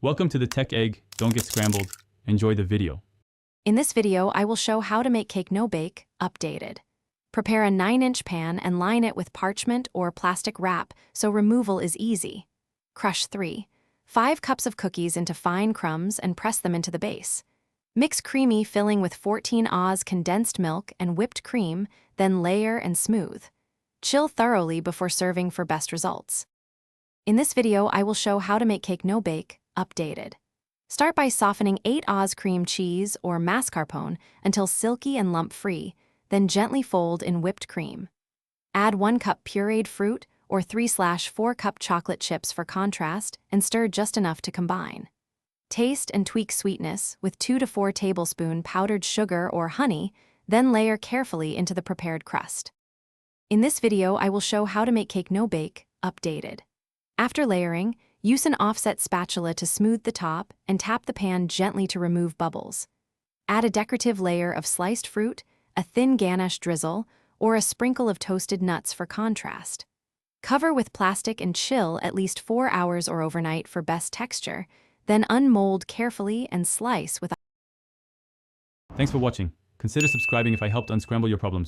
Welcome to the Tech Egg. Don't get scrambled. Enjoy the video. In this video, I will show how to make cake no-bake updated. Prepare a 9-inch pan and line it with parchment or plastic wrap so removal is easy. Crush 5 cups of cookies into fine crumbs and press them into the base. Mix creamy filling with 14 Oz condensed milk and whipped cream, then layer and smooth. Chill thoroughly before serving for best results. In this video, I will show how to make cake no-bake updated. Start by softening 8 Oz cream cheese or mascarpone until silky and lump-free, then gently fold in whipped cream. Add 1 cup pureed fruit or 3/4 cup chocolate chips for contrast and stir just enough to combine. Taste and tweak sweetness with 2 to 4 tablespoons powdered sugar or honey, then layer carefully into the prepared crust. In this video, I will show how to make cake no-bake updated. After layering, use an offset spatula to smooth the top and tap the pan gently to remove bubbles. Add a decorative layer of sliced fruit, a thin ganache drizzle, or a sprinkle of toasted nuts for contrast. Cover with plastic and chill at least 4 hours or overnight for best texture, then unmold carefully and slice with. Thanks for watching. Consider subscribing if I helped unscramble your problems.